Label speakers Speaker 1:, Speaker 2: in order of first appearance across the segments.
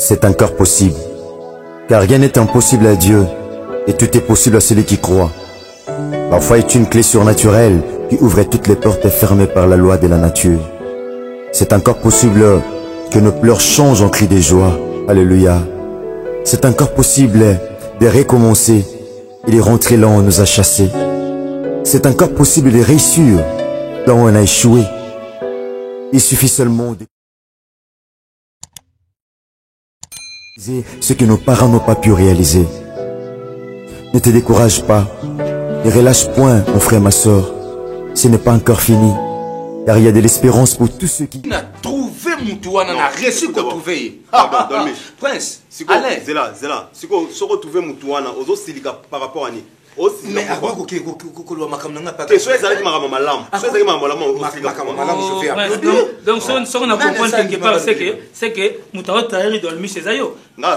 Speaker 1: c'est encore possible. Car rien n'est impossible à Dieu, et tout est possible à celui qui croit. Parfois est une clé surnaturelle qui ouvrait toutes les portes fermées par la loi de la nature. C'est encore possible que nos pleurs changent en cris de joie. Alléluia. C'est encore possible de recommencer et de rentrer là où on nous a chassés. C'est encore possible de réussir là où on a échoué. Il suffit seulement de ce que nos parents n'ont pas pu réaliser. Ne te décourage pas, ne relâche point, mon frère, ma soeur. Ce n'est pas encore fini, car il y a de l'espérance pour tous ceux qui...
Speaker 2: On a trouvé Moutouana, on a réussi à trouver. Prince,
Speaker 3: allez. Zela, si on se retrouve Moutouana, aux autres silica par rapport à nous.
Speaker 2: Mais avant que je
Speaker 4: donc ce qu'on a compris quelque part c'est que Moutao Tahiri dormi chez Ayo.
Speaker 3: Mais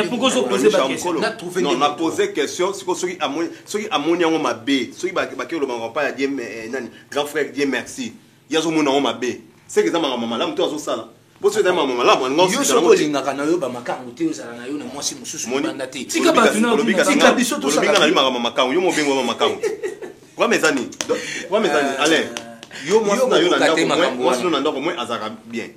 Speaker 4: pourquoi je pose la question?
Speaker 3: Non, on a posé question si ceux qui ammonient ma B, ceux qui ne pas dire grand frère dire merci. Il y a mon ma B. C'est que ça m'a maman là, on te ça là. Bon, c'est maman là, moi non.
Speaker 2: Yo soko lingaka na yo ba makangu te ozala na yo na mwasi mususu banda te.
Speaker 4: Tika ba tuna
Speaker 2: tika biso to
Speaker 3: ça. Lobinga na lima makangu, yo mo bengo makangu. Kwa mezani. Kwa mezani, allez. Yo mwasi na yo na ndako, mwasi na ndako moi azaka bien.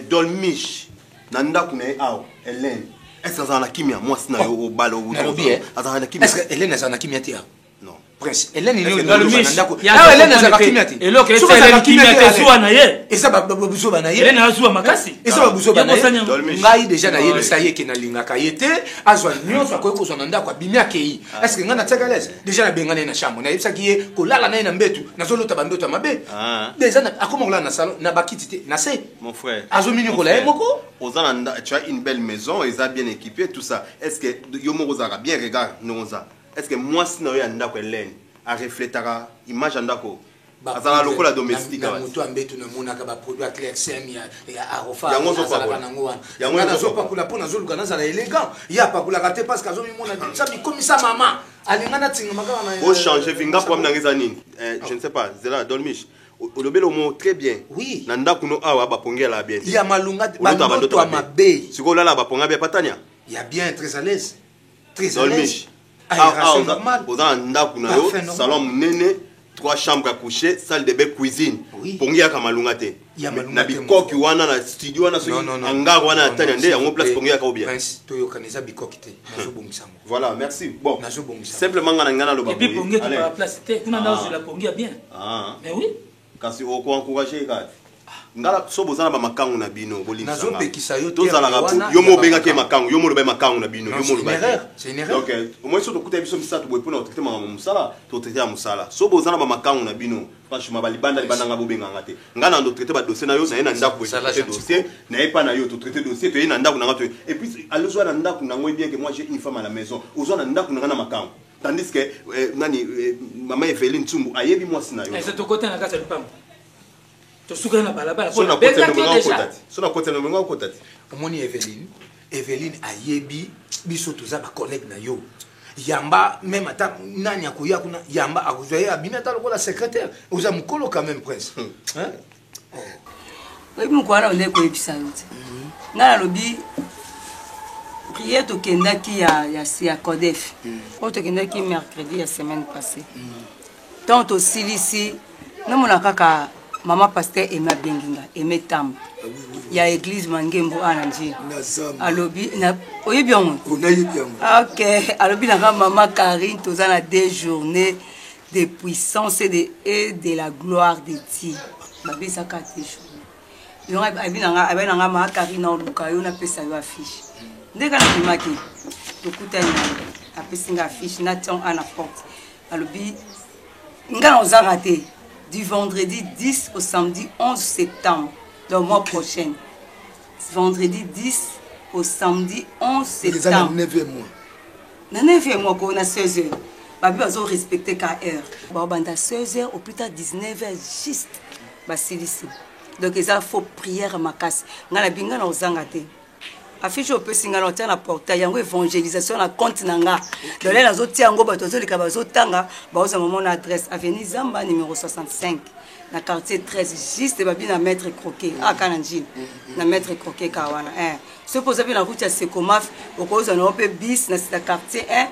Speaker 3: Dolmish na ndako na aw, Hélène. Est-ce que ça na kimia mwasi na yo au balo ou azaka na kimia.
Speaker 2: Est-ce que Hélène ça na kimia te? Non. Prince, Hélène il
Speaker 4: ndako. Ah Hélène azaka kimia te. Et loke Hélène kimia te zo na ye.
Speaker 2: Et ça ba buso ba na ye.
Speaker 4: Hélène azwa makasi.
Speaker 2: Et ça ba buso ba na ye. Ngai déjà na ye le saye ke na lingaka yete azwa nyonso akoyeko zo na ndako abimia kei. Est-ce que ngana tsaka lese? Déjà na bengana na chambre. Na yebisa ki ye ko lala na ye na mbetu. Na zo lota bandoto mabe. Déjà na akoma kola na salon na bakiti te. Na se.
Speaker 3: Mon frère.
Speaker 2: Azo minu kola ye moko.
Speaker 3: Ozana tu as une belle maison, ils ont bien équipé tout ça. Est-ce que yomo rozara bien regarde noza? Est-ce que moi si na yo ndako Hélène a reflétera image ndako? Azala lokola domestique
Speaker 2: na mutu ambetu na monaka ba produit Clexem ya Arofa azala na ngwana yango na zo pakula pona zo lukana zala élégant ya pakula kate parce que zo mi mona ça mi comme ça maman alingana tinga makala na
Speaker 3: au changer vinga kwa mnangeza nini je ne sais pas Zela Dolmish olobelo mo très bien
Speaker 2: oui
Speaker 3: na ndako no awa ba pongela bien
Speaker 2: ya malunga bandoto mabe
Speaker 3: siko lala ba ponga bien patania
Speaker 2: ya bien très à l'aise
Speaker 3: Dolmish
Speaker 2: normal
Speaker 3: oza ndako na yo salon munene 3 chambres à coucher, salle de bain, cuisine. Pongi ya kamalunga te. Na bikoki wana na studio wana so hangar wana tanya nde ya place pongi ya kaobia.
Speaker 2: Prince to yo kaneza bikoki te. Nazo bongisa mo.
Speaker 3: Voilà, merci. Bon.
Speaker 2: Nazo bongisa.
Speaker 3: Simplement ngana ngana lo ba.
Speaker 4: Et puis pongi tu la place te. Kuna ndazo la pongi bien. Mais oui.
Speaker 3: Kasi oko encourager ka. Ngala so bozana ba makangu na bino bolinga.
Speaker 2: Nazo pekisa yo
Speaker 3: to zala ka yo mo benga ke makangu yo mo lo ba makangu na bino yo mo lo ba.
Speaker 2: C'est une erreur.
Speaker 3: Donc au moins so to kuta biso misatu boy pona traiter mama musala to traiter musala. So bozana ba makangu na bino. Franchement ba libanda nga bo benga ngate. Ngana ndo traiter ba dossier na yo na ena ndako traiter dossier na epa na yo to traiter dossier to ena ndako na ngato. Et puis allez na ndako na ngoi bien que moi j'ai une femme à la maison. Ozwa na ndako na ngana makangu. Tandis que nani maman Evelyne Tsumbu ayebi moi sina yo.
Speaker 4: Et c'est au côté na kasa lupam. To suka na balabala
Speaker 3: pour la beka déjà. So na côté no menga okotati.
Speaker 2: Omoni Evelyne ayebi biso toza ba collègue na yo. Yamba même ata nani akoya kuna yamba akuzoya abina ta lokola secrétaire. Oza mukolo quand même prince. Hein?
Speaker 5: Oui mukwana on est ko episa yote. Ngala lobi prière to kendaki ya Codef. O to kendaki mercredi la semaine passée. Tant to silisi na mona kaka Maman pasteur Emma Benginga, Emma Tam. Il y a l'église Mangembo Ananji. Alobi, oye bien. Ok, alobi na maman Karine, tous en a des journées de puissance et de la gloire de Dieu. Babi ça 4 jours. Il y a bien maman Karine en Luka, on a fait sa affiche. Dès qu'on a fait maki, tout coûte a fait sa affiche, n'attend à la porte. Alobi, n'ga on a raté. Du vendredi 10 au samedi 11 septembre, le mois prochain. Vendredi 10 au samedi 11 septembre.
Speaker 2: C'est 9e mois.
Speaker 5: Le 9e mois, on a 16 heures. Babi va respecter 4 heures. On a 16 heures, au plus tard 19 heures, juste. Donc, il faut prière à ma casse. On a bien gagné. Affiche au peu singa na tia na portail yango évangélisation na compte nanga dans les autres tia ngo bato zo lika bazo tanga ba oza maman adresse avenue Zamba numéro 65 na quartier 13 juste babi na maître croquet aka na njini na maître croquet kawana ce pose bien la route ya Sekomaf okoza na ope bis na sita quartier 1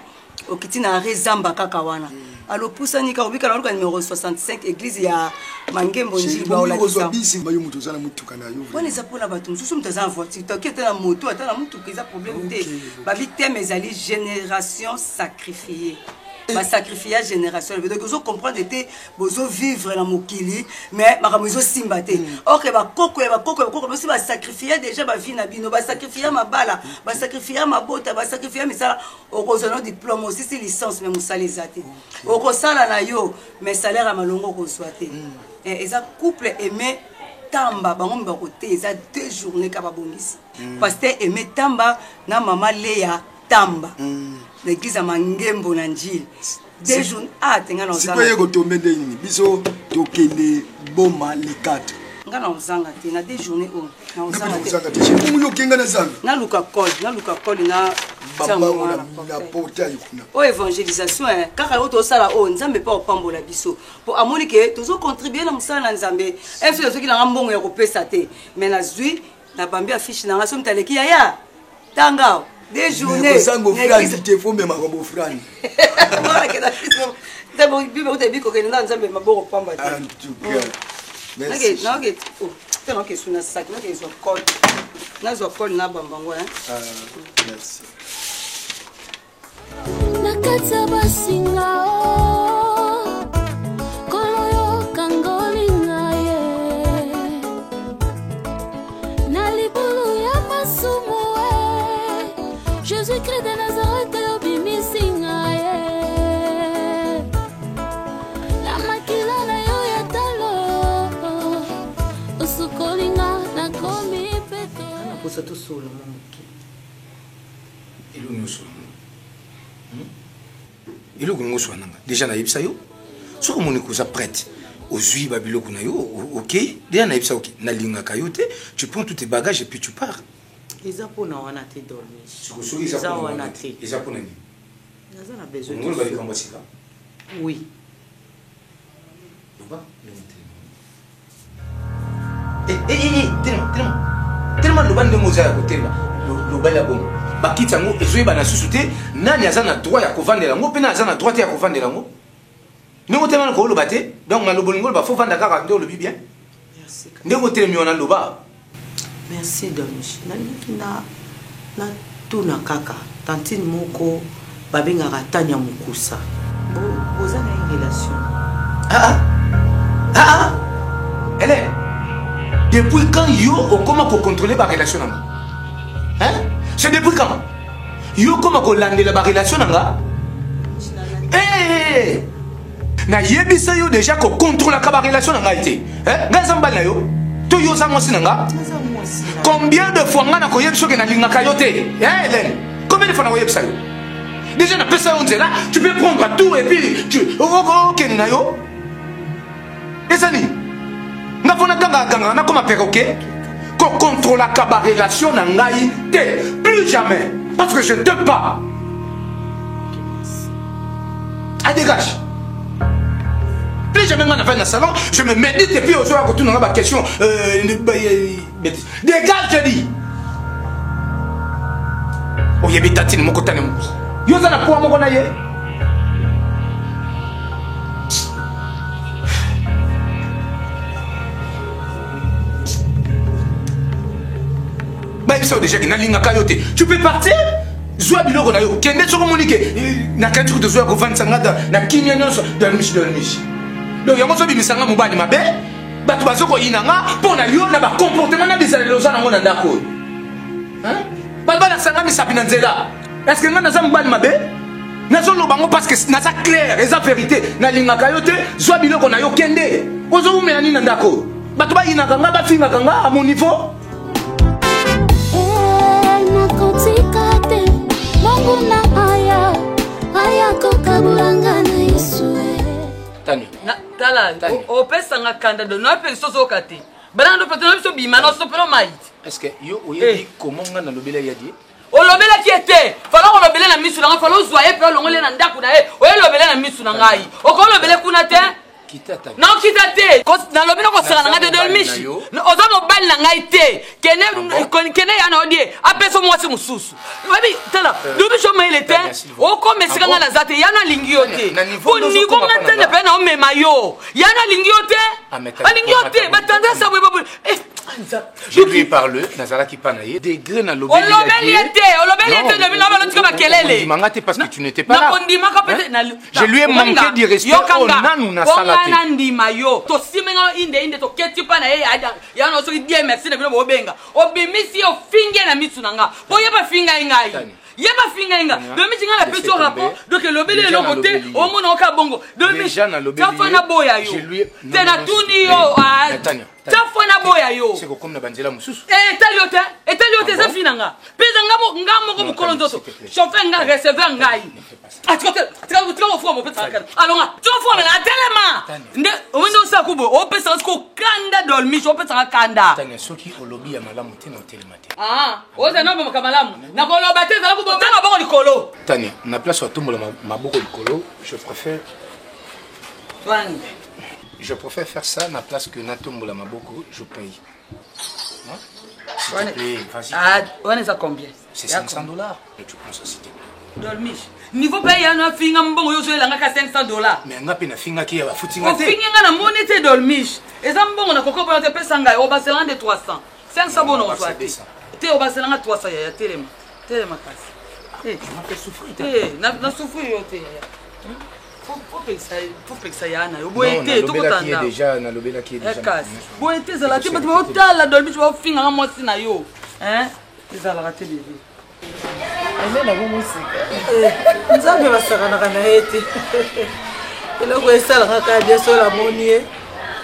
Speaker 5: okiti na rezamba kaka wana alo pusani ka obika na numéro 65 église ya Mangembo Njiba ola
Speaker 6: kisa bisi bayo mutu zana mutuka na yo
Speaker 5: woni za pona batu mususu mutaza voiture toki ta na moto ata na mutuka eza problème te babi thème ezali génération sacrifiée ba sacrifier génération donc vous comprendre était bozo vivre na mokili mais makamozo simba te OK ba koko aussi ba sacrifier déjà ba vie na bino ba sacrifier mabala ba sacrifier mabota ba sacrifier misala okozona diplôme aussi c'est licence mais musali zate okosala na yo mais salaire amalongo ko soite et ça couple aimé tamba bango mba côté eza 2 journées ka ba bongisi pasteur aimé tamba na mama Léa tamba l'église à Mangembo Nanjil. Des jours à tenga na
Speaker 6: zanga. Sikoye ko tombe ndeni biso tokende boma le 4.
Speaker 5: Ngana uzanga te na des journées o na uzanga te.
Speaker 6: Chikungu yo kenga na zanga.
Speaker 5: Na luka call na
Speaker 6: baba na portail kuna.
Speaker 5: O évangélisation kaka yo to sala o nzambe pa opambola biso. Po amoni ke tozo contribuer na musala na nzambe. Efio soki na mbongo ya kopesa te. Mais na zui na bambi affiche na ngaso mtaleki ya tanga. Des journées.
Speaker 6: Sango frani te fo me makombo frani.
Speaker 5: Voilà que da bon bibi o te bi ko ke na nzambe maboko pamba.
Speaker 6: En tout cas.
Speaker 5: Merci. Nage oh, tellement que suna sac, nage zo call. Na zo call na bambango
Speaker 6: merci.
Speaker 7: Nakatsa basinga koloyo kangolinga ye. Na libulu ya masumu Jésus-Christ de Nazareth obimisinga ye la makila na yo ya talo usukolinga na komi peto
Speaker 2: na posa to solo moki ilo nyuso ilo kungoso nanga déjà na yebisa yo soko moni koza prête ozui babiloko na yo OK déjà na yebisa OK na linga kayote tu prends tous tes bagages et puis tu pars.
Speaker 8: Eza pona wana te dormir.
Speaker 2: Eza wana te. Eza pona ni.
Speaker 8: Naza na besoin.
Speaker 2: Ngolo bali kamba sika.
Speaker 8: Oui.
Speaker 2: Loba, tellement loba nde moza ya kotelma. Loba la bongo. Bakita ngo ezoyeba na susu te nani aza na droit ya kovandela ngo pe na aza na droit ya kovandela ngo. Ndeko tellement ko loba te donc na lobolo ngolo ba fo vanda kaka ndo lobi bien.
Speaker 8: Merci.
Speaker 2: Ndeko telemi wana loba.
Speaker 8: Merci Domish. Na tuna kaka tantine moko babengaka Tanya Mukusa. Boza na une relation.
Speaker 2: Elle est depuis quand yo on comment pour contrôler la relation nanga? Hein? C'est depuis quand? Yo comment ko landela ba relation nanga? Na yebisa yo déjà ko contrôler ka ba relation nanga été. Hein? Ngazamba na yo. To yo za mosi nanga? Combien de fois ngana ko yebso ke na linga kayote? Hélène, combien de fois na ko yebsa yo? Déjà na pesa on là, tu peux prendre tout et puis tu OK na yo. Ezani. Na fona ganga na comme perroquet. Ko contrôle la ka relation na ngai te plus jamais parce que je ne te pas. À dégage. Plus jamais on a fait dans le salon, je me médite et puis au soir, quand on a ma question, dégage, je dis. Oh, il y a des tatines, mon côté. Il y a des poids, mon côté. Bah, il sort déjà qu'il y a une caillotte. Tu peux partir? Zoua biloko na yo. Kende soko monike. Na kantu de zoua ko vansanga na kimia nyonso de michi. Donc yango so bimisanga mobali mabe bato bazoko inanga pona yo na ba comportement na bisalelo za nango na ndako hein baba na sanga misapi na nzela est-ce que ngana za mobali mabe nazo lobango parce que na za clair eza vérité na lingaka yo te zwa biloko na yo kende ozo umela ni na ndako bato ba inanga nga ba finga kanga à mon niveau
Speaker 7: na kotika te mongo na aya kokabulanga na Yesu
Speaker 2: Tani.
Speaker 9: Tala, opesa nga kanda do na pe soso kati. Bana do petona biso bima no so pelo mait.
Speaker 2: Est-ce que yo oyebi comment nga na lobela yadi?
Speaker 9: O lobela ki ete. Fala ko lobela na misu na nga fala o zoye pe longole na ndaku na e. O lobela na misu na ngai. O ko lobela kuna te. Non, quitte te. Dans le bino kosala nga de dolmishi. Oza mobali na ngai te. Kene yana odie. Apeso mwasi mususu. Babi tala. Dubi choma ile te. Oko mesika nga na zate yana lingi yote. Ko niveau ngata ne pe na omema yo. Yana lingi yote. Alingi yote. Batanda sa bwe.
Speaker 2: Je lui ai parlé, Nazara qui panaye, des grains à l'obéli. Parce que tu n'étais pas là. Je lui ai manqué du respect au nanou na salate.
Speaker 9: Yeba finga inga domi tinga la petit rapport donc le bébé le côté au monde au kabongo domi ça fait na boya yo tena tuni yo ça fait na boya yo
Speaker 2: c'est comme na banzela mususu
Speaker 9: etaliote ça finanga pesa ngamo ko mukolo nzoto chauffeur nga receveur ngai tu vas faire mon petit alors tu vas faire la tellement nde ondo sa kubo o pesa ko kanda dolmi so pesa kanda
Speaker 2: tanya soki olobi ya malamu tena telemate
Speaker 9: oza na ba kamalamu na ko loba te za ko botanga bako likolo
Speaker 2: tanya na place wa tumbola maboko likolo je préfère faire ça na place que na tumbola maboko je paye. S'il te plaît, vas-y.
Speaker 9: On est à combien?
Speaker 2: C'est $500. Tu penses à citer.
Speaker 9: Dolmish. Niveau paye na finga mbongo yo zo langa ka $500.
Speaker 2: Mais nga pe na finga ki ya futinga te.
Speaker 9: Finga na monete Dolmish. Eza mbongo na kokoko yo te pesa ngai o baselanga de 300. 500 bono on soit. Te o baselanga 300 ya telema. Telema kasi.
Speaker 2: Tu m'as fait souffrir.
Speaker 9: Na souffrir yo te. Faut que ça y a na yo boete to kotanda.
Speaker 2: Déjà na lobela qui est déjà.
Speaker 9: Boete za la te bato otala Dolmish wa finga nga mwasi na yo. Eza la raté bébé.
Speaker 8: Amen na musika. Nzambe basakanaka na ete. Eloko esalaka ka bien so la monie.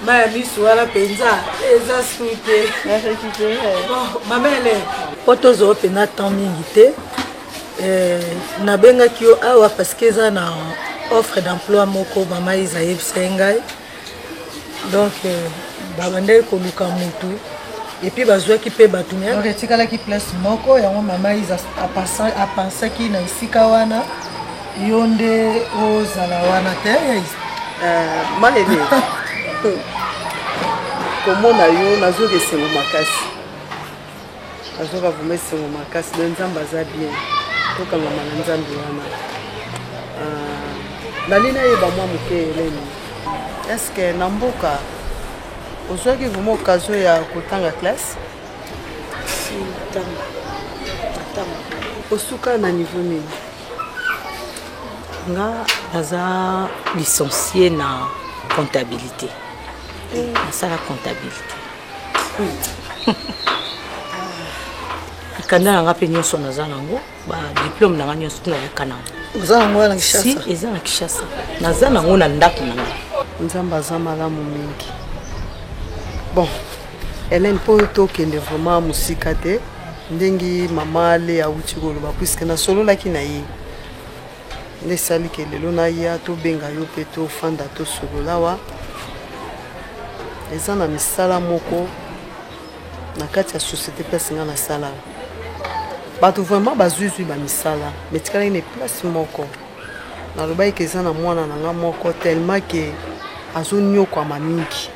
Speaker 8: Maya misu wala penza eza sute. Mamele poto zo pena temps mingi te. Na benga kio awa parce que za na offre d'emploi moko mama Isaïe Sengai. Donc babande ko luka mutu. Et puis bazwa ki pe batumia. Donc etikala ki place moko ya mama Isa a pensé ki na isika wana yonde o zala wana te malele. Comment na yo nazo ke sengo makasi. Nazo ka vuma sengo makasi le nzamba za bien. To kanga mana nzambe wana. Nalina yeba mwa muke eleni. Est-ce que namboka aujourd'hui vraiment occasion ya kotanga classe si tam osuka na niveau nini
Speaker 10: nga naza licencié na comptabilité na la comptabilité kanda nanga pe nyonso naza nango ba diplôme nanga nyonso na yakana
Speaker 8: oza nango na Kishasa
Speaker 10: si eza na Kishasa naza nango na ndako nanga
Speaker 8: nzamba za malamu mingi. Bon, Hélène peut tokende vraiment musika te ndengi mama le auti koloba puisque na solo la kinayi ne sali ke lelo na ya to benga yo pe to fanda to solo lawa eza na misala moko na kati ya société pesinga na sala bato vraiment bazuzui ba misala mais tikala ine place moko na loba ke eza na mwana nanga moko tellement que azonyo kwa mamingi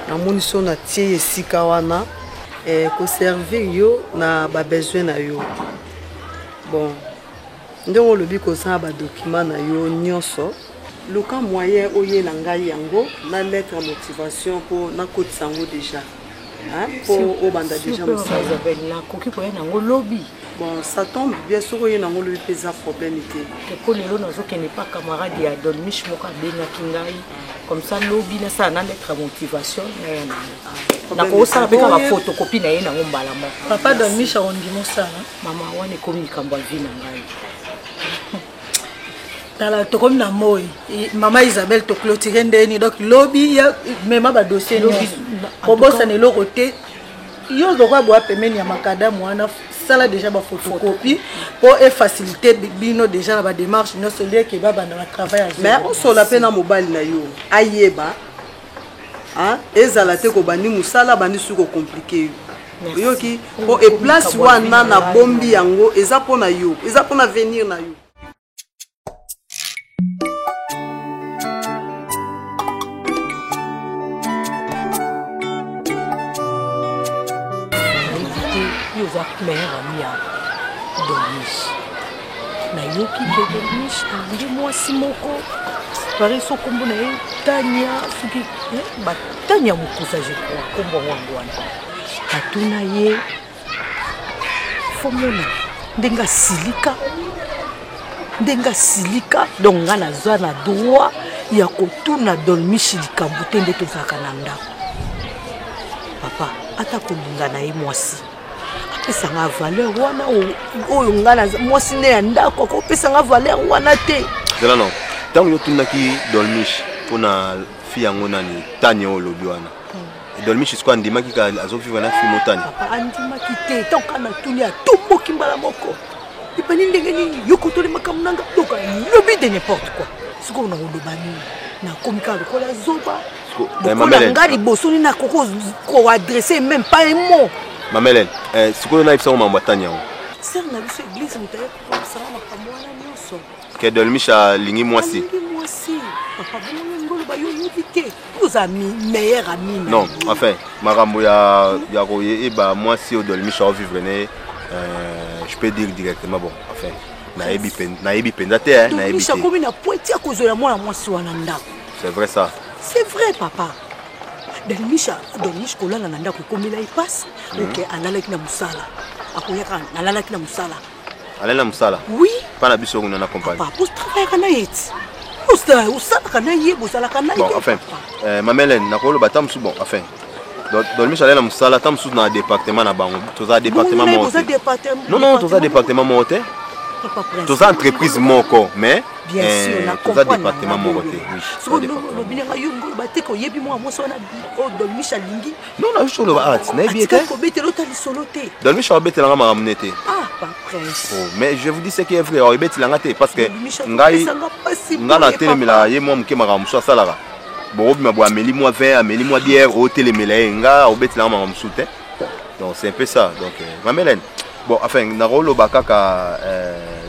Speaker 8: na moni so na tie esika wana ko servir yo na ba besoin na yo. Bon ndongo lobi ko sa ba document na yo nyonso loka moyen oye na ngai yango na lettre à motivation pour na code sango déjà pour au banda déjà
Speaker 10: ça avec la koki pour yango lobby.
Speaker 8: Bon ça tombe bien sûr oye na ngolo pesa problème té
Speaker 10: ko lelo nazo ke n'est pas camarade ya Dolmish moka benga kingai comme ça lobby na ça na lettre à motivation na ko ça avec la photocopie na yena ngombala mo
Speaker 8: papa Dolmish a ondimo ça
Speaker 10: mama wane komi kambo vina ngai
Speaker 8: tala to comme na moi mama Isabelle to clôturer ndeni donc lobby ya même ba dossier lobby ko bossa ne lo côté yo do kwa boa pemeni ya makada mwana sala déjà ba photocopie pour faciliter bino déjà la démarche no solé que ba banda travail mais on so la peine mobile na yo ayeba ezala te ko bani musala bani suko compliqué yo ki pour et place wana na bombi yango eza pona yo eza pona venir na yo
Speaker 10: oza meilleur ami ya Dolmish nayoki ke Dolmish alingi mwasi moko pare so kombo na ye Tania soki batania mokusa je crois kombo wangu wana atuna ye fomona ndenga silika donc nga nazwa na droit ya kotuna Dolmish likambo te nde tozalaka na ndako papa ata kolinga na ye mwasi apesanga valeur wana oyo nga mwasi nde ya ndako akopesanga valeur wana te
Speaker 3: zela non ntango yotunaki Dolmish mpona fi yango nani Tania oyo olobi wana Dolmish siko andimaki ka azovivre na fi motani
Speaker 10: papa andimaki te ntango natuni atomboki mbala moko epani ndenge nini yokotolemaka munanga donc lobi de n'importe quoi siko na oloba nini nakomi kaka lokola zoba lokola nga liboso nini nakoko koadresse même pas un mot
Speaker 3: Mamelène sikoyo nayebisa ngo mambo ya Tania yango
Speaker 10: ser na biso église moto ayekosala makambo wana nyonso
Speaker 3: ke Dolmish alingi mwasi
Speaker 10: papa bongo ngoloba yo yebi te oza meilleur ami
Speaker 3: non enfin makambo ya koyeba mwasi oyo Dolmish aovivre ne je peux dire directement bon enfin nayebi mpenza te nayebi te
Speaker 10: akomi na pointi ya kozwela mwana mwasi wana ndako
Speaker 3: c'est vrai ça
Speaker 10: c'est vrai papa Dolmish kolala na ndako ekomela epasi ok alalaki na mosala akoyaka alalaki na mosala
Speaker 3: alala mosala
Speaker 10: oui
Speaker 3: pas na biso kuna na compagnie
Speaker 10: papa postravaillaka na ye ti osalaka na ye bozalaka na ye
Speaker 3: bon enfin Mamelène nakoloba ta mosusu bon enfin Dolmish alala mosala ta mosusu na département na bango toza département moko non toza département moko te toza entreprise moko mais
Speaker 10: bien sûr
Speaker 3: toza département moko te oui
Speaker 10: lobinanga yo ngoloba te koyebi mwa mwasi wana Dolmish alingi
Speaker 3: non na biso loba ati nayebi ete
Speaker 10: kobetela ota lisolo te
Speaker 3: Dolmish aobetelanga makambo ne te
Speaker 10: pas prince
Speaker 3: mais je vous dis ce qui est vrai aobetelanga te parce que ngai na telemela ye mwa moke makambo mosusu asalaka bobima bo ameli mwa vin ameli mwa bière otelemela ye nga aobetelanga makambo mosusu te donc c'est un peu ça donc Mamelène bon enfin nakoloba kaka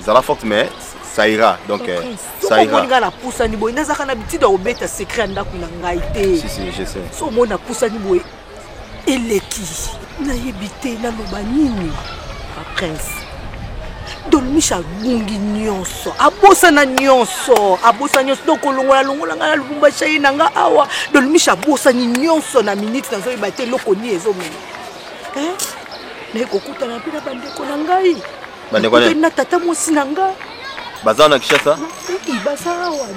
Speaker 3: zala forte mais ça ira donc ça ira
Speaker 10: nga na pusani boy nazaka na bitida obeta secret ndako na ngai te
Speaker 3: si je sais
Speaker 10: so mona pusani boy eleki na yebite na loba nini prince Dolmish abungi nyonso abosana nyonso donc longola nga na lubumbashi ye nanga awa Dolmish abosani nyonso na minute nazo yebate lokoni ezomena na ekokutana mpe na bandeko na ngai na tata mwasi na nga
Speaker 3: baza na Kinshasa
Speaker 10: baza awa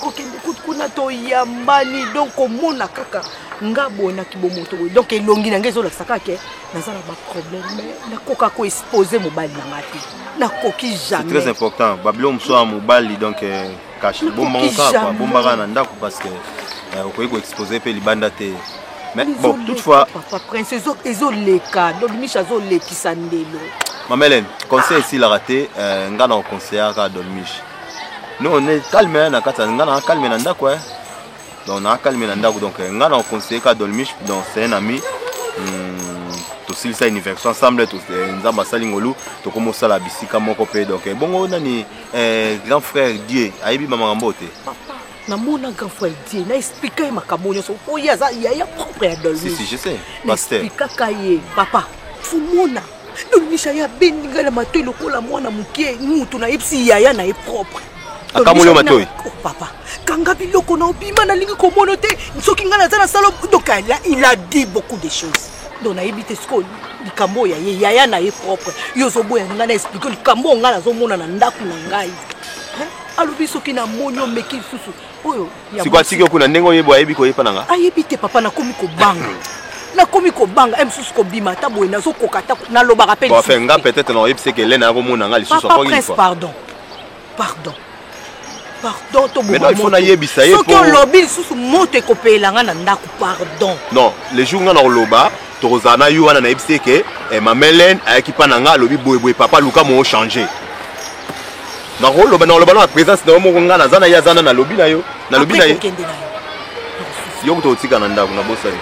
Speaker 10: kokende kuna toyambani donc omona kaka nga boye na kibomoto boye donc elongi na ngai ezolakisa kaka naza na baproblème mais nakoka koexpose mobali na nga te nakoki jamais
Speaker 3: c'est très important babilo mosusu ya mobali donc cache bombaka na ndako parce que okoki koexpose mpe libanda te mais bon toutefois
Speaker 10: papa prince ezoleka Dolmish azolekisa ndelo
Speaker 3: Mamelène conseil ici la raté nga na conseiller ka Dolmish nous on est calme na kata nga na calme na ndako donc na calme na ndako donc nga na conseiller ka Dolmish donc c'est un ami to silisa anniversaire ensemble to nzamba salingolu to komo sala bisika moko pe donc bongo nani grand frère Dieu ayebi mama mbote
Speaker 10: na mona grand frère Dieu na expliquer makambo nyonso oya za ya propre ya Dolmish
Speaker 3: si je sais pasteur
Speaker 10: expliquer kaye papa fumona Dolmish ya beninga la matoi lokola mwana mukie mutu na epsi yaya na propre
Speaker 3: akamuli matoi
Speaker 10: papa kanga biloko na obima na lingi komono te soki nga na za na salo donc il a dit beaucoup de choses donc na ebite sko likambo ya yaya na propre yo zo boya nga na expliquer likambo nga na zo mona na ndaku na ngai alobi soki na monyo meki susu oyo
Speaker 3: sikwa sikyo kuna ndengo yebo ayebi ko yepa nanga
Speaker 10: ayebite papa na komi ko banga nakomi kobanga msusu kobima ta boye nazokoka ta naloba rappel
Speaker 3: bon enfin nga peut-être na yebise que Hélène akomona nga lisusu
Speaker 10: encore une fois pardon to
Speaker 3: mais non il faut na yebisa ye
Speaker 10: pour soki lobi lisusu moto ekopela nga na ndako pardon
Speaker 3: non les jours nga na loba tokozana yo wana na yebise que Mamelène ayaki pa nanga lobi boye papa luka mo changer na loba na présence na mo nga na zana ya zana na lobi na yo na lobi na ye yo kutotika na ndako na bosani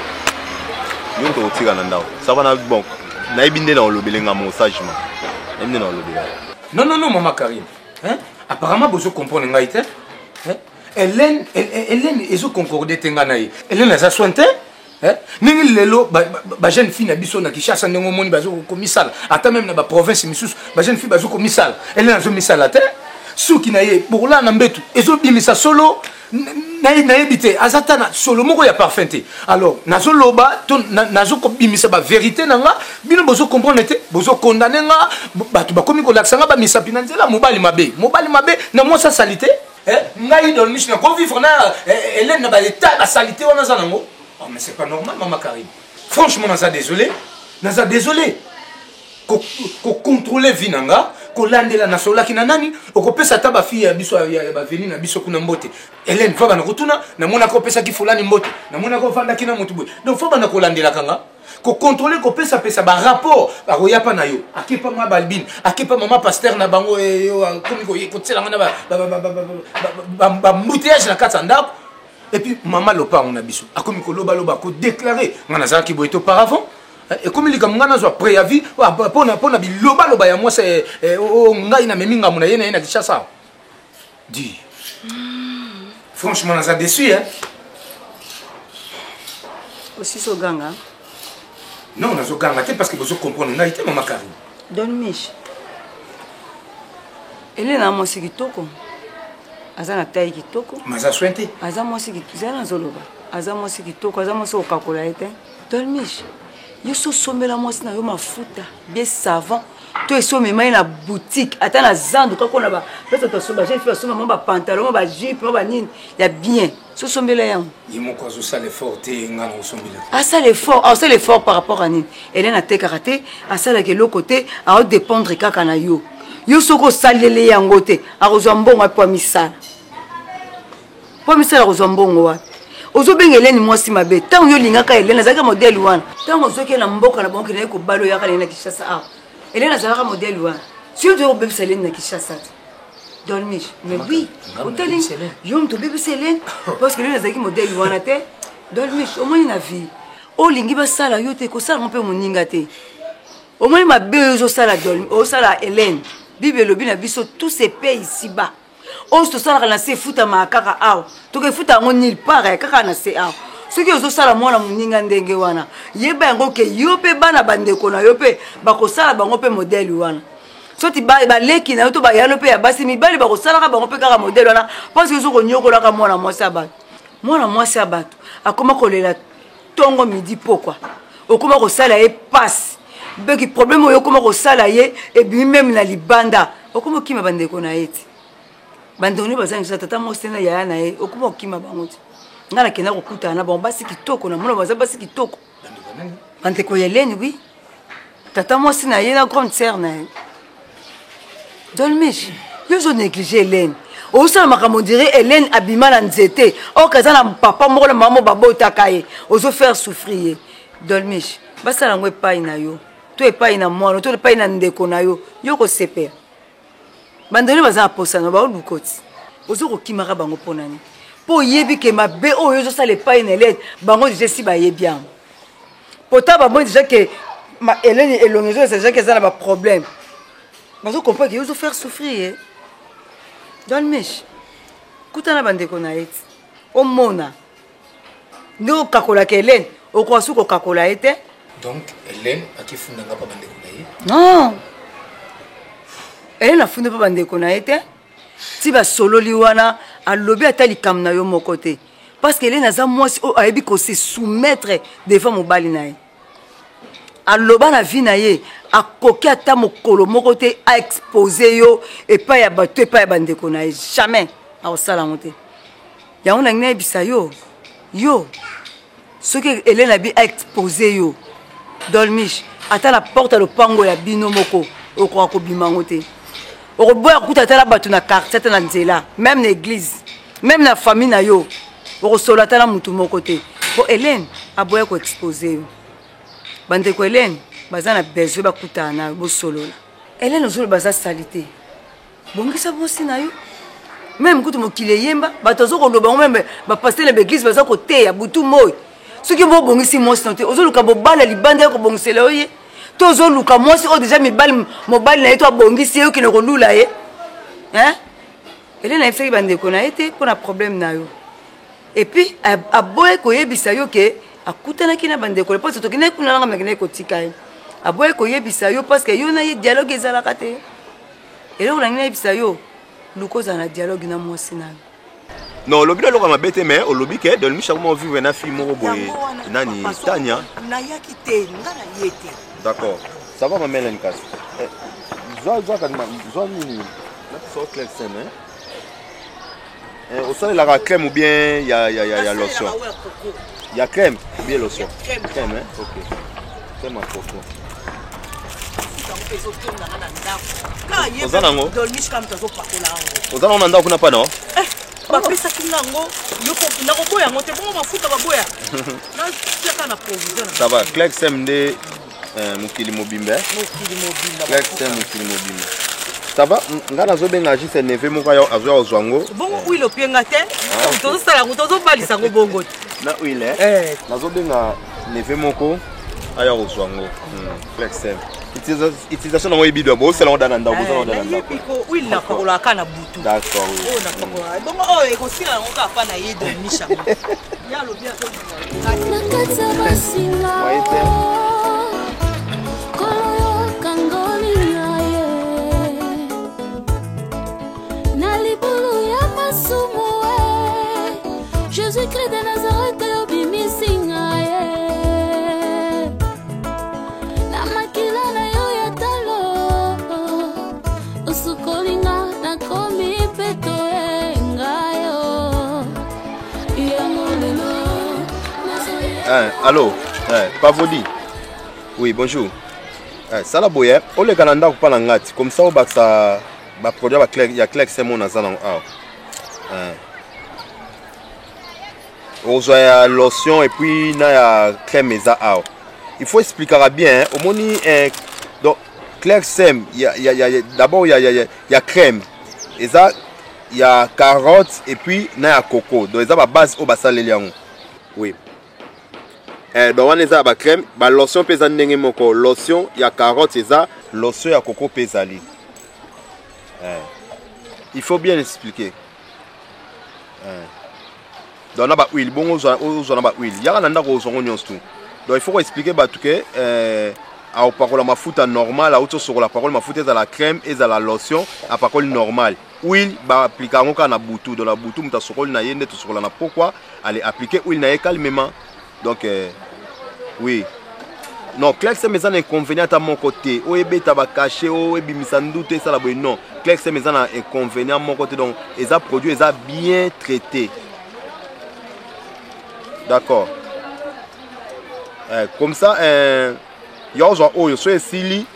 Speaker 3: yo kutotika na ndako ça va na bon na ebinde na lobelenga mo sagement na ebinde na lobela
Speaker 2: non maman Karim hein apparemment bozo comprendre ngai te hein Hélène ezo concorder tenga na ye Hélène za sointe Ningi lelo ba jeune fille na biso na Kinshasa ndenge moni bazo komisala ata même na ba province misusu ba jeune fille bazo komisala elle nazo misala te suki na ye pour la na mbetu ezo bimisa solo na ebité azatana solo moko ya parfait. Alors nazo loba nazo ko bimisa ba vérité nanga bino bozo comprendre te bozo condamner nga batu ba komi ko laksanga ba misapi na nzela mobali mabe na moi sa salité ngai dans mission ko vivre na Hélène na ba état ba salité wana za nango. Oh, mais c'est pas normal, Maman Karim. Franchement, naza désolé. Ko contrôler vinanga, ko landela na sola kinanani, ko pesa ta ba fille biso ya ba veni na biso kuna mbote. Hélène fa ba na rotuna, na mona ko pesa ki fulani mbote. Na mona ko fanda kina mutu boy. Donc fa ba na ko landela kanga. Ko contrôler ko pesa ba rapport ba ko yapa na yo. Akepa ma balbine, akepa mama pasteur na bango komi ko tsela ngana ba mbouteillage na katanda. Et puis maman lopa on a biso akomi ko loba ko déclarer ngana za ki boito auparavant et comme il comme ngana zo préavis pona bi loba ya moi c'est ngai na meminga muna yena na Kinshasa dit franchement naza déçu
Speaker 5: aussi so ganga
Speaker 2: non nazo ganga te parce que vous comprendre ngai te Maman Karim
Speaker 5: Don Mich elle na mo sikitoko azana taille kitoko
Speaker 2: maza sointe
Speaker 5: aza mwasi kitoko zoloba aza mwasi kitoko aza mwasi okakola ete Don Mich yo so somela mwasi na yo mafuta bien savant to esome mai na boutique ata na zando kako na ba peut-être to soba j'ai fait soma ba pantalon ba jupe ba nini ya bien so somela yango
Speaker 2: yimo ko zo sale fort te ngana osombela
Speaker 5: ça l'effort par rapport à nini elle na te karaté asala ke lo côté a dépendre kaka na yo yo soko salele yango te akozwa mbongo po misala akozwa mbongo wapi ozobenga Hélène mwasi mabe tango yo lingaka Hélène azalaka modèle wana tango ozoke na mboka na bango kene ko balo yaka na Kinshasa a Hélène azalaka modèle wana si yo to bebisa Hélène na Kinshasa Don Mich mais oui otali yo mto bebisa Hélène parce que Hélène azalaki modèle wana te Don Mich au moins na vie olingi basala yo te ko sala mpe moninga te au moins mabe yo sala Don o sala Hélène Bible lobi na biso tous ces pays ici-bas. On se sala na se futa makaka aw. To ke futa ngo nil para kaka na se aw. Ce qui ozo sala mwana muninga ndenge wana. Yeba yango ke yo pe bana bandeko na yo pe bako sala bango pe modèle wana. Soti ba leki na yo to ba yalo pe ya basi mibali bako sala ka bango pe kaka modèle wana. Parce que zo ko nyokola ka mwana mwasi abato. Mwana mwasi abato akoma kolela tongo midi pokwa. Okoma ko sala e passe. Beki problème oyo koma ko sala ye et puis même na libanda okoma kima bandeko na yeti bandoni bazangi sa tata mosena ya na ye okoma kima bango ngala kena ko kutana bon basi kitoko na mona baza basi kitoko bandeko ya Hélène oui tata mosena ye na grande sœur na Don Mich yo zo négliger Hélène o sala makambo dire Hélène abima na nzete o kazana papa moko na maman babota kaye ozo faire souffrir Don Mich basala ngwe pai na yo to epai na mwana to epai na ndeko na yo yo ko sepela bandoni baza posana ba olukoti ozo ko kimaka bango ponani po yebi ke mabe oyo zo sala epai na Hélène bango déjà si ba yebi yango pota ba moi déjà que ma Hélène elongezo c'est déjà que ça na ba problème bazo comprendre que yo zo faire souffrir Don Mich kutana bandeko na yeti o mona ndo kakola ke Hélène o ko suko kakola ete.
Speaker 2: Donc, Hélène a qui fonde pas bandeko na ye?
Speaker 5: Non. Hélène a fonde pas bandeko na ete. Si ba solo liwana a lobby atali kam na yo moko te. Parce que Hélène aza mwasi o ayebi ko se soumettre devant mobali na ye. A loba na vie na ye a koki ata mokolo moko te a exposer yo et pas ya bato et pas ya bandeko na ye jamais a osala ngote. Ya ona ngina bisa yo. Ce que Hélène a bi exposé yo Don Mich ata la porte le pango ya bino moko okwa ko bimangote okoboya kuta ata la batu na quartier na nzela même na église même na famille na yo okosola ata na mutu moko te po Hélène aboya ko exposer yo bande ko Hélène bazana besoin ba kuta na bo solola Hélène ozolo baza salité bongisa bosi na yo même kutu mokile yemba batozo ko loba même ba passer na église baza ko te ya butu moy. Ce qui vous bongisi moi c'est noté ozoluka bobala libanda ko bongisela oye to ozoluka moi c'est déjà mobile na eto bongisi yo ki ne kolula ye hein ele na efeki bande ko na été pour un problème na yo et puis aboye ko yebisa yo ke akutanaki na bandeko parce que tokende kuna nga mekene kotika ye aboye koyebisa yo parce que yo na ye dialogue ezalaka te eloko na ngi nayebisa yo lukoza na dialogue na mwasi nani
Speaker 3: non lobi loko mabete mais olobi ke Don Michel comment vivre na fille moko boye nani Tania
Speaker 10: na yaki te nga na yete
Speaker 3: d'accord ça va maman Lankas zo nini la so clair c'est hein au sol la crème ou bien il y a lotion il y a crème ou bien lotion crème hein OK crème à coco Ozanango
Speaker 10: Dolmish kam tazo pakola ngo
Speaker 3: Ozanango nanda kuna pa no
Speaker 10: bapesa kinango yoko nakoboya ngo te bongo mafuta baboya na tiaka na provision
Speaker 3: ça va Clegg Semde mukili mobimba Clegg Sem mukili mobimba ça va ngana zo benga juste neve moko yo azo ozwango
Speaker 10: bongo uilo pienga te tozo sala ngo tozo balisa ngo bongo
Speaker 3: na uile nazo benga neve moko aya ozwango Clegg Sem utilisation na webido bo c'est là on dans ndako on dans ndako
Speaker 10: iko uile na pakola kana butu
Speaker 3: d'accord
Speaker 10: oh na pakola bongo oh eko sila ngo ka pa na ye Don Michel ya lo bien to
Speaker 7: nakata basinga kolo kangoli naye na libulu ya masumu Jésus-Christ de Nazareth obimisi ngaye na makila na yo ya talo usukolinga na komi peto ngayo yamulelo
Speaker 3: allô Pavodi oui bonjour ça la boye on le cananda ko pala ngati comme ça on baksa ba produit ba Clegg ya Clegg Sem na zana ozoya lotion et puis na ya crème eza il faut expliquer bien au moni donc Clegg Sem d'abord il y a crème eza il y a carotte et puis na ya coco donc eza ba base au basaleli yango oui donc on eza ba crème ba lotion pesa ndenge moko lotion ya carotte eza lotion ya coco pesali il faut bien expliquer donc na ba huile bongo zo na ba huile ya na ndako zo nyonso tout donc il faut expliquer ba tout que a opakola mafuta normal a auto sur la parole mafuta eza la crème eza la lotion a parole normal huile ba appliquer ngo na butu dans la butu muta sokoli na yende to sokola na pourquoi aller appliquer huile na calmement donc oui non Clegg Sem eza na inconvénient à mon côté o ebeta ba caché o ebimisa ndute ça la boy non Clegg Sem eza na inconvénient à mon côté donc eza produit eza bien traité d'accord comme ça yo zo oyo so esili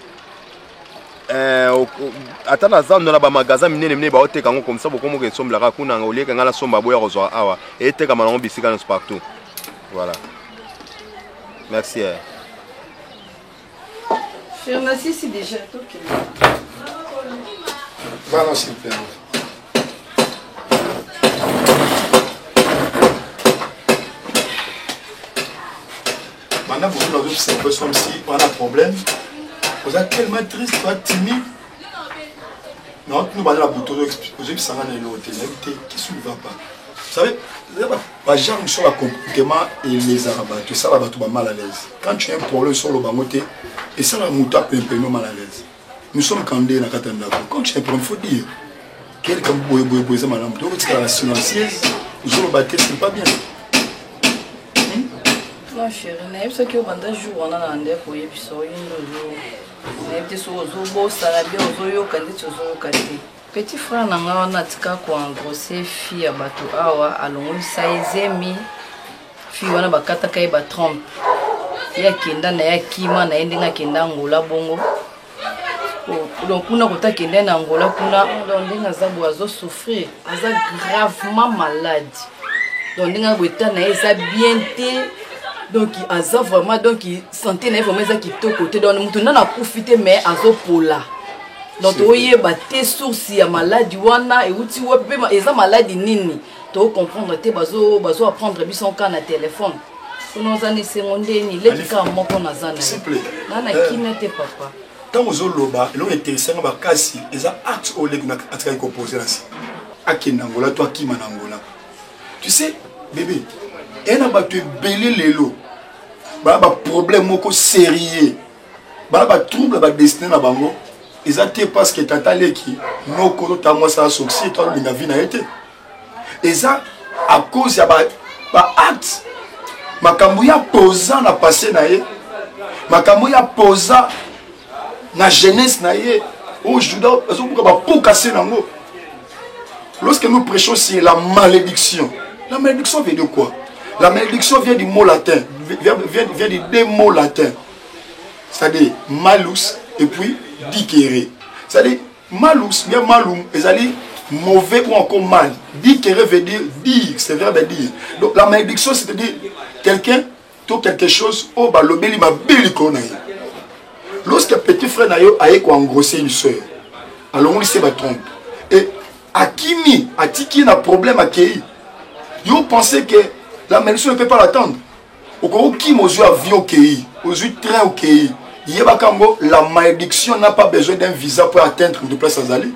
Speaker 3: ata na zando na ba magasin minene ba oteka ngo comme ça bokomo ke somblaka kuna ngoleka ngala somba boya ko zo awa eteka malongo bisika na partout voilà merci
Speaker 5: merci c'est déjà OK
Speaker 6: voilà super maintenant vous avez observé comme si on a un problème vous êtes tellement triste pas timide non nous allons la bouton expliquer ça na l'autre qu'est-ce qui ne va pas vous savez les gens sur la comportement et les arabes tout ça là tout mal à l'aise quand tu as un problème sur le bangoté et ça la mouta peu mal à l'aise nous sommes candés na katanda quand tu as un problème faut dire quelqu'un boy ça madame donc tu as la silencieuse je le battre c'est pas bien
Speaker 5: non chérie na ça que au banda jour on a ndé ko yebiso yindo na yebite so zo sala bien ozoyo kandi tozo kati petit frère nanga on a tika ko engrosser fille ya bato awa alongo saizemi fille wana bakata kai ba trompe ya kenda na ya kima na endenga kenda ngola bongo donc kuna kota kenda na ngola kuna ndenga zabu azo souffrir aza gravement malade donc ndenga bota na eza bien te donc aza vraiment donc santé na vraiment eza kitoko te donc mutu na profiter mais azo pola donc oyeba te source ya maladie wana et uti wapi eza maladie nini to comprendre te bazo apprendre biso ka na téléphone nous en essayons ni les cas moko na zana na kimia te papa
Speaker 6: tant aux loba l'on intéressant ba kasi eza acte au leg na atka composer là akina ngola toi ki manangola tu sais bébé ena ba tu belé lelo ba problème moko sérieux ba trouble ba destiné na bango ezate parce que tata leki noko ta moi ça soxy toi linga vie na été eza à cause ya ba acte makambo ya posa na passé na ye makambo ya posa na jeunesse na ye au juda azobuka ba pour casser nango. Lorsque nous prêchons sur la malédiction vient de quoi? La malédiction vient du mot latin, vient de deux mots latins, c'est-à-dire malus et puis dicere. C'est-à-dire malus, bien malum, c'est-à-dire mauvais ou encore mal. Dicere veut dire dire, c'est verbe dire. Donc la malédiction, c'est-à-dire quelqu'un, tout quelque chose, oh bah l'obéli m'a béli qu'on a. Lorsque petit frère n'a eu à engrosser une soeur, alors on lui se trompe. Et Akimi, Atiki n'a problème à Kei. Vous pensez que la malédiction ne peut pas l'attendre. Au cas où qui m'a joué avion Kei, aux yeux train au Kei, la malédiction n'a pas besoin d'un visa pour atteindre de place à aller.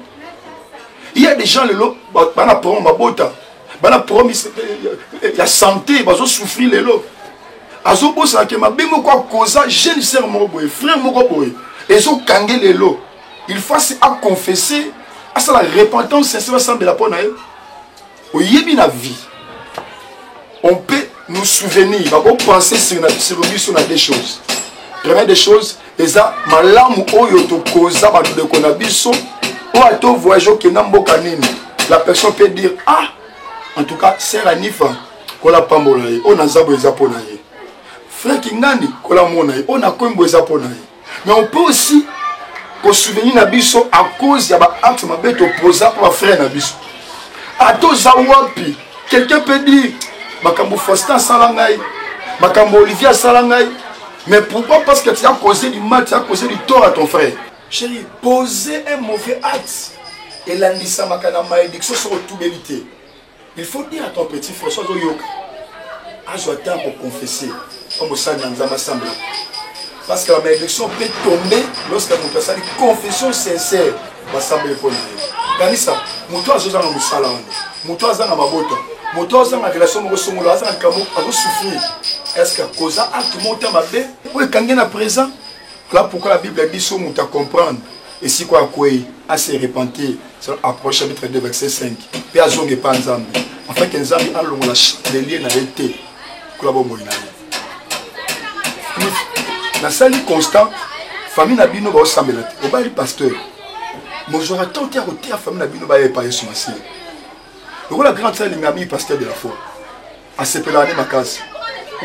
Speaker 6: Il y a des gens, il y a santé, ils vont souffrir les lots. Azobo ça que ma bimo quoi cause jeune sœur moboy frère moboy et zo kangé les lots. Il faut à confesser à ça la repentance sincère semble la pona au yebi na vie. On peut nous souvenir, on va penser sur des choses. Première des choses, et ça malamu oyo to cause ba de konabiso ou ato voyage que namboka nini. La personne peut dire ah en tout cas c'est Anifa kola pambola on a zabo ezapona. Frère Kingani, on a comme mais on peut aussi se souvenir Nabiso à cause de l'acte opposé pour un frère Nabiso. À tous Awapi, quelqu'un peut dire Makambo Faustin Salangai, Makambo Olivier Salangai, mais pourquoi? Parce que tu as causé du mal, tu as causé du tort à ton frère. Chérie, poser un mauvais acte et l'andissa Makana malédiction sur tout vérité. Il faut dire à ton petit frère, sois yoka. J'ai temps pour confesser. Comme ça, parce que la malédiction peut tomber lorsque mon personne dit confession sincère. Va sembler pour nous. Ça, mon toit a un musala, mon toit a un mabota, mon toit a une relation avec son moulin, a souffrir. Est-ce que cause a tout le monde m'a fait? Oui, quand il est présent, là pourquoi la Bible dit ça, on t'a comprendre. Et si quoi à se repentir, approche chapitre 2 verset 5. Puis à zonge pas ensemble. En fait, qu'un zami a le lien n'a été. La salle constant, famille n'a bino ba sambela te. Oba li pasteur. Moi j'aurais tenté à retirer la famille n'a bino ba e pa yesu masi. Donc la grande salle ngami pasteur de la foi. A sepelane makasi.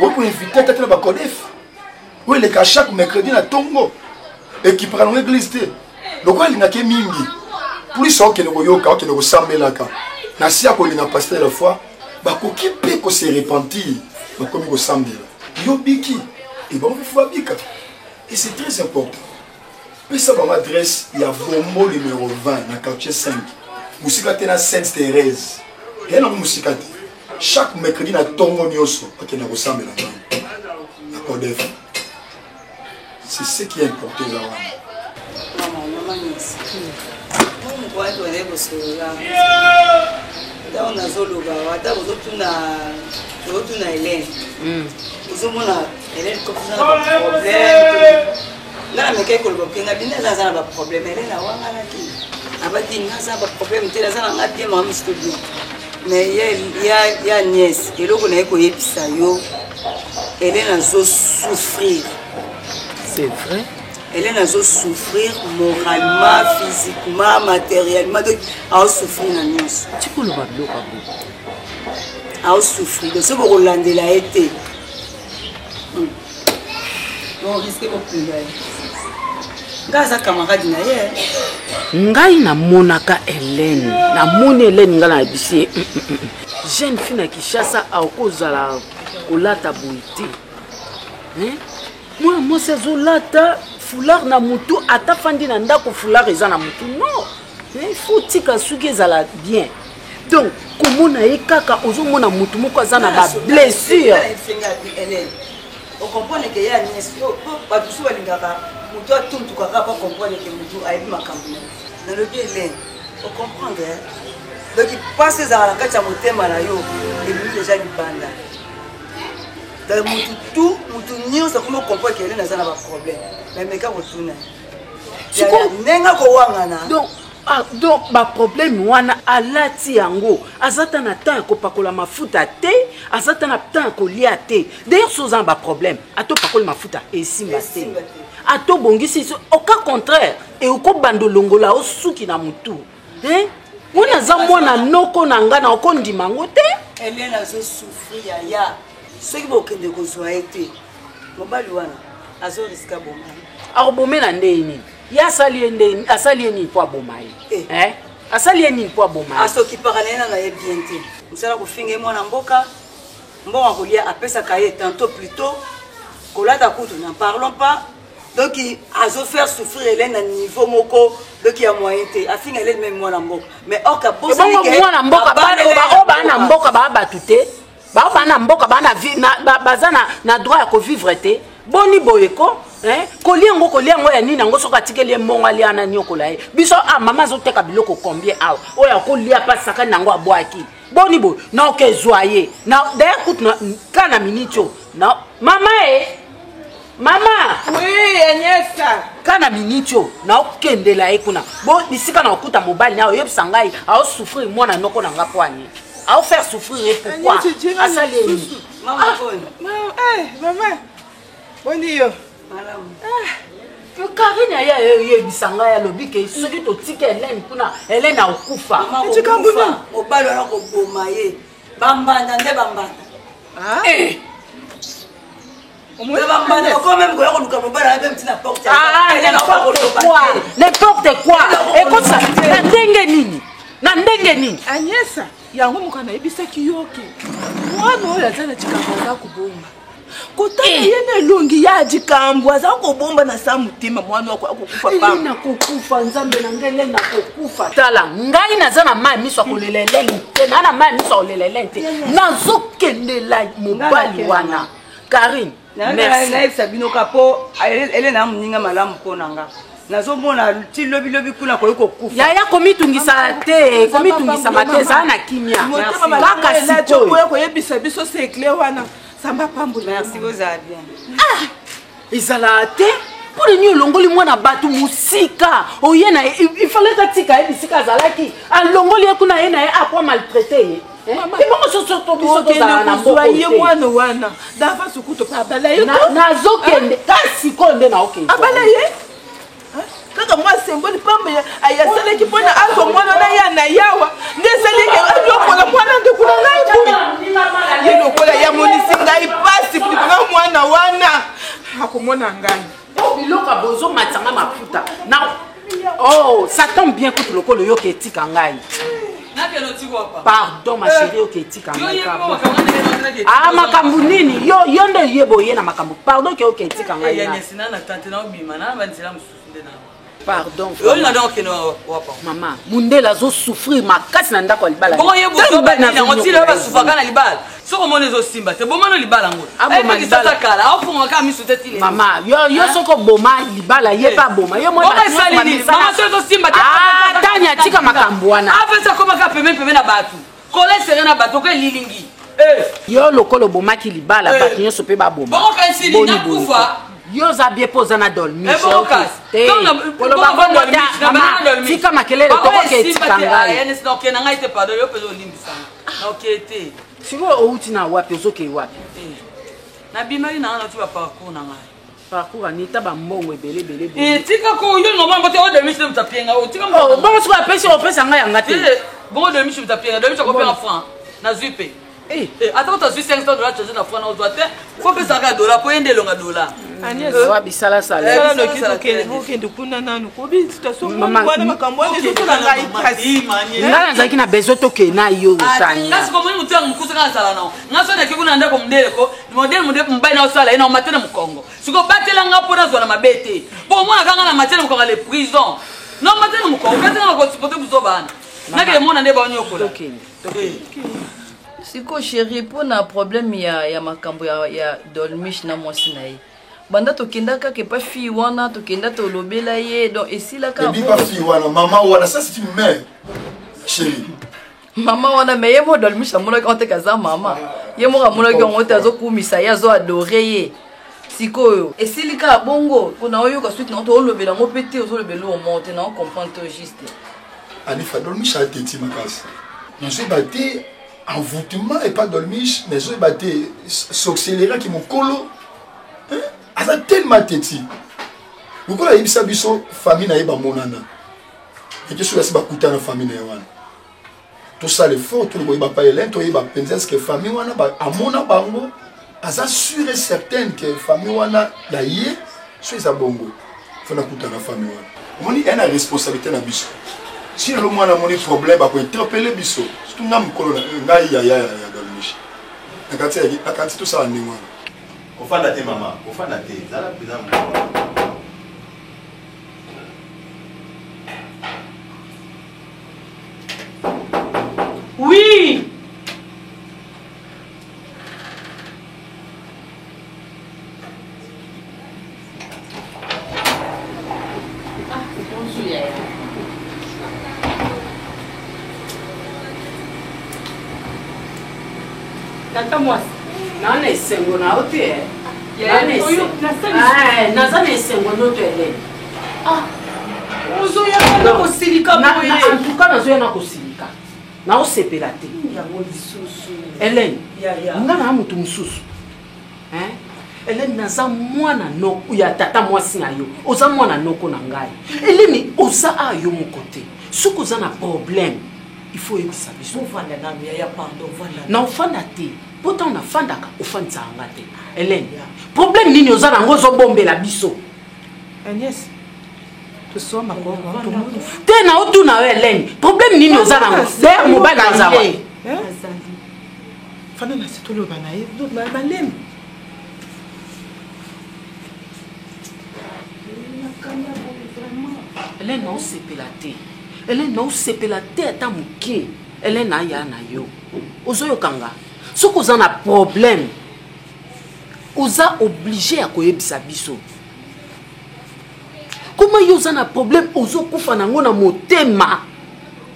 Speaker 6: On peut inviter tête la ba kodef. Oui les cas chaque mercredi na tongo et qui prend l'église te. Donc il n'a que mingi. Plus ça que no yoka que no sambela ka. Na sia ko lina pasteur de la foi, ba ko ki pe ko se repentir. Donc comme il semble Yobiki et bon il faut bika et c'est très important. Puis ça va m'adresse il y a Vombo numéro 20 dans quartier 5. Musika tena Sainte Thérèse. Et non musika chaque mercredi na tongo nyoso que na ressemble là. D'accord def. C'est ce qui est important là.
Speaker 5: Maman on voit que les bossola. Dans la zone là, ata bozotuna Hélène. Bozomona Hélène comme ça problème. Là mais quelque chose na bina za na problème Hélène a wanga ki. Abati na za ba problème te za na ngati ma studio. Mais il y a nièce et loko na ko yebisa yo. Hélène a souffrir.
Speaker 10: C'est vrai.
Speaker 5: Hélène a souffrir moralement, physiquement, matériellement. Donc, elle a souffert dans nous.
Speaker 10: Tu peux le voir,
Speaker 5: elle a souffert. Donc, ce que Roland a été. On risque de plus. Gaza camarade na ye.
Speaker 10: Ngai na monaka Hélène. Na moni Hélène ngala bisi. Jeune fille na Kishasa a kozala kolata boité. Moi c'est zolata foulard na mutu atafandi na ndako foulard eza na mutu non il faut tika suki ezala bien donc comment na ekaka ozomona mutu moko aza na ba blessure
Speaker 5: on comprend que ya niesio ba biso balingaka mutu atuntuka ka pas comprendre que mutu ayebi makambo na le bien Hélène on comprend donc il passe ezala kati ya motema na yo et lui déjà libanda mutu nyonso akoma comprendre ke elene aza na baproblème memeka kotuna nenga kowangana
Speaker 10: donc baproblème wana alati yango azata na temps ya kopakola mafuta te azata na temps ya kolia te d'ailleurs soza na baproblème atopakola mafuta esimba te atobongisi au cas contraire ekobanda olongola osuki na mutu wana aza mwana noko na nga na okondima yango te
Speaker 5: elene azosouffrir yaya soki bokende kozwa ye te mobali wana azoriska bomai
Speaker 10: akobomela ndeni ye asali ye nini po aboma ye asali ye nini po aboma ye
Speaker 5: asokipaka na ye na ye bien te mosala kofinga ye mwana mboka mbongo kolia apesaka ye tantôt plutôt kolata kutu n'en parlons pas donc azofaire souffrir Hélène à niveau moko donc il y a moyen te afinga Hélène même mwana mboka mais oka bosali ke
Speaker 10: mwana mboka bana mboka babatu te bana mboka bana baza na droit ya kovivre te boni boyeko kolia ngo ya nini ngo soka tikeli mbongo ali ana nyokola ye biso mama azoteka biloko combien awa oya kolia pasaka nango abwaki boni boy na okezwaye na d'ailleurs coute kana minito na mama
Speaker 11: oui Agnesa
Speaker 10: kana minito na okendela ye kuna bo bisika na okuta mobali na oyebisa ngai a souffrir mwana noko na ngapwani a faire souffrir pourquoi asali
Speaker 11: maman boni yo
Speaker 10: que Karine ya bisanga ya lobike soki to tike Hélène kuna Hélène akufa
Speaker 5: mobali wana koboma ye bambanda nde bambanda
Speaker 10: n'importe quoi écoute ça na ndenge nini
Speaker 11: Agnesa yango mukana ebisaki yoke mwana oyo azana chikamba kubomba kotana yene longi ya jikambo aza kobomba na sa mutima mwana wako akukufa pa
Speaker 10: na kokufa nzambe na ngele na kokufa tala ngai naza na mai miso koleleleng te na mai miso koleleleng te nazokendela mobali wana Karine
Speaker 5: merci na Sabino kapo ele na muninga malamu konanga nazomona ti lobi kuna koyiko kufa
Speaker 10: yaya komitungisa te komitungisa mateza na kimia kaka siko
Speaker 11: ko yebisa biso c'est clair wana samba pambu
Speaker 5: merci vous allez bien
Speaker 10: izala te pour ni longoli mwana batu musika oyena il fallait tatika ebisika zalaki alongoli kuna yena akwa maltraité Comment se sont biso tozala na mboka
Speaker 11: ye mwana wana dava sukuto pa balaye
Speaker 10: nazokende kasi konde na okende
Speaker 11: abalaye kaka mwa symbole pamba ayasalaki mpona azo mwana na ya na yawa nde esaliki ayokola mwana nde kuna ngai ye lokola ya monisi ngai pasi kuna mwana wana akomona ngai
Speaker 10: biloko bozo matanga mafuta na ça tombe bien que lokolo yoke etika ngai pardon ma chérie ok etika ngai makambu nini yo nde yebo ye na makambu pardon ke ok etika ngai pardon maman mundela zo souffrir makasi na ndako libala
Speaker 9: bon ye bozo ba na ngotile ba souffrir na libala soko mone zo simba te bomano libala ngo ai sasa kala afunga ka misu tetile
Speaker 10: mama yo soko boma libala ye pa boma yo mona
Speaker 9: mama zo simba te
Speaker 10: tanya tika makambu wana
Speaker 9: afesa koma ka peme na batu kole serena batu ko lilingi
Speaker 10: yo lokolo boma ki libala batu nyoso pe ba boma
Speaker 9: bon ka sili na kufa
Speaker 10: yo za bien poza na dolmi tika makelele toko ke tika ngai
Speaker 9: na ngai te pardon yo pezo limbisa na okete
Speaker 10: siko outi na wapi ozoke wapi
Speaker 9: na bimari na na tu ba parcours na ngai
Speaker 10: parcours ni taba mbongo ebele
Speaker 9: tika ko yo no mambo te o de mission mutapienga o tika
Speaker 10: mbongo bongo siko opesa ngai yanga te
Speaker 9: bongo de mission mutapienga de mission ko pena franc na zupe attends tu as $500 tu as franc na ozoate faut pesa ka dollar po ende longa dollar
Speaker 10: wa bisala sala
Speaker 11: sala no kito kende kuna nanu ko bi situation mwana makambo ne zo na ngai kasi
Speaker 10: ngala nzaki na besoto ke na yo tani
Speaker 9: kasi ko moni mutu mkusa kana sala no ngaso na kikuna ndako mdele ko modele mbai na sala ina matena mkongo siko batela ngapo na zona mabete bo mwana kanga na matena mkongo le prison no matena mkongo kasi na ko sipote buzobana na ke mona nde ba nyokola
Speaker 12: siko chérie pona problème ya makambo ya dolmish na mwasi na ye banda tokenda kaka pas fille wana tokenda tolobela ye donc esila ka
Speaker 6: pas fille wana maman wana ça c'est une mère chérie
Speaker 12: Maman wana me ye mo Dolmish amona quand te kaza maman. Ye mo amona ki on te azokumisa ye azo adorer ye. Sikoyo. Et silika bongo, kona oyo ka suite na to lobela ngo pété ozo lobelo o monte na on comprendre to juste.
Speaker 6: Anifa Dolmish a teti makasi. Non j'ai battu envoûtement et pas Dolmish, mais j'ai battu s'accélérer qui mon colo. Hein? Asa tellement teti. Bukola yibisa biso famille na yeba monana. Et que sur la siba kuta na famille na yawana. Tout ça le fort, tout le monde pas Hélène, tout le monde pense que famille wana ba amona bango. Asa sûr et certain que famille wana la yé, soit ça bongo. Faut na kuta na famille wana. Moni a une responsabilité na biso. Si le mwana moni problème ba ko interpeller biso. Surtout ngam kolona ngai ya Dolmish. Nakati tout ça en ngwana.
Speaker 3: Ofanda te maman, ofanda te. Zala bizarre.
Speaker 10: Oui.
Speaker 13: Tata mwasi. Nana esengo na ote. Naza na esengo noto ele.
Speaker 10: Ozo ya kana kosilika boye.
Speaker 13: En tout cas nazo ya na kosilika. Na osepela te. Hélène. Nga na mutu mususu. Hein? Hélène naza mwana no ya tata mwasi na yo. Oza mwana noko na ngai. Hélène oza ayo mokote. Soki oza na problème, il faut yebisa biso.
Speaker 10: Ofanda na ya pardon vanda.
Speaker 13: Na ofanda te. Pourtant on afandaka ofandisa nga te. Hélène. Problème nini oza na ngozo bombela biso?
Speaker 10: Agnès. Tu sois ma gogo.
Speaker 13: Te na otu na Hélène. Problème nini oza na ngozo? D'ailleurs mobile oza wa.
Speaker 10: Azali. Fana na situlo banaye. Do balem.
Speaker 13: Hélène na osepela te. Hélène na osepela te ata moke. Hélène na ya na yo. Ozoyokanga. Soki oza na problème, oza obligé à koyebisa biso. Comment yo oza na problème ozokufa nango na motema?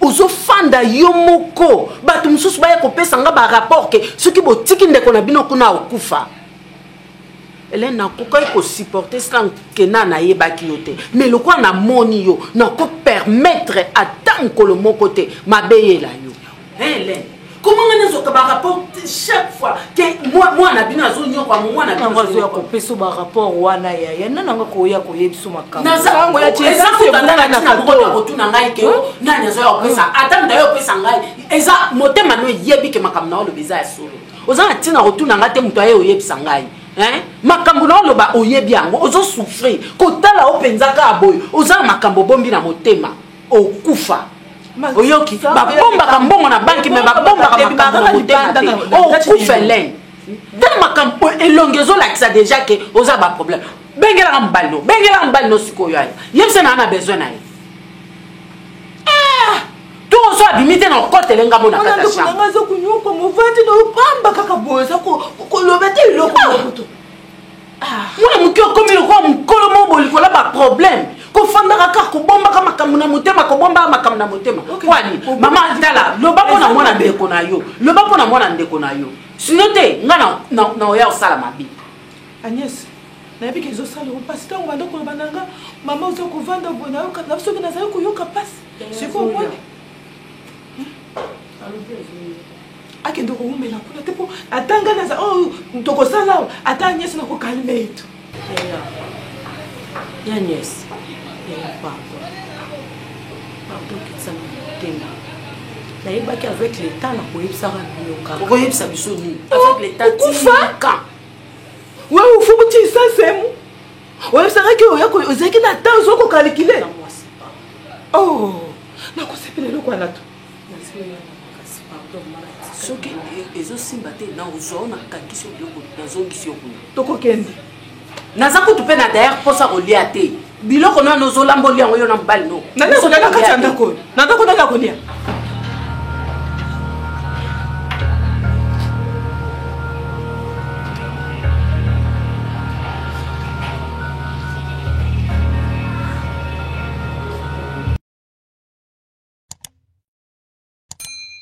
Speaker 13: Ozofanda yo moko. Bato mususu baya kopesa nga ba rapport ke soki botiki ndeko na bino kuna okufa. Hélène na koka ko supporter sans que na yebaki yo te. Mais le quoi na moni yo na ko permettre à tant que le mon côté mabeyela yo. Hélène, comment on a un rapport chaque fois que moi na bino azo nyoko moi na bino
Speaker 10: azo ko peso ba rapport wana ya nana nga ko ya ko yebiso makamba.
Speaker 13: Na za ngo ya chesa ko tanda na ko to na ngai ke nani azo ya pesa atanda yo pesa ngai eza motema no yebi ke makamba na lo beza ya solo. Oza na tina ko tuna ngate muto aye oyebisa ngai. Hein? Makambo na lo ba oyebi yango ozo souffrir ko tala openzaka aboyo oza makambo bombi na motema okufa. Oyoki ba bomba ka mbongo na banki me ba bomba ka makambo na motema okufa Hélène. Dans makambo elongezo la ça déjà que oza ba problème. Bengela mbali no sikoyo ayi. Yebse na besoin na ye. Tu ozo abimite na kote lenga mona kata cha.
Speaker 10: Nga zo kunyuko movandi no pamba kaka boza ko lobete loko moto.
Speaker 13: Mwana mukio komi ko mukolo moboli ko la ba problème. Ko fanda kaka ko bomba kama makambo na motema ko bomba makambo na motema. Kwani mama tala loba pona mwana ndeko na yo. Loba pona mwana ndeko na yo. Sinote nga na oya osala mabi.
Speaker 10: Agnès. Na yebi ke zo sala ko pasi tango bando ko bananga mama ozo ko vanda bona yo ka na soki na zayo ko yo ka pasi. Siko mwana. Akendo ko umela kuna tepo atanga na za ntoko sala ata Agnès na ko calme itu.
Speaker 13: Ya Agnès.
Speaker 10: Pardon que ça me tema. Na yebaki avec l'état na ko yebisa ka bioka.
Speaker 13: Ko yebisa biso ni avec l'état
Speaker 10: tika. Ouais ou faut que ça c'est moi. Ouais ça que oya ko ozaki na temps zo ko calculer. Oh. Na ko sepele lo kwa lato.
Speaker 13: Soki ezo simba te na ozona kakisi biloko nazongisi yo kuna
Speaker 10: toko kende
Speaker 13: naza kutu pe na derrière posa kolia te biloko na nozolambo lia ngo yo na mbali no
Speaker 10: nana ko na kati ndako nana ko na kolia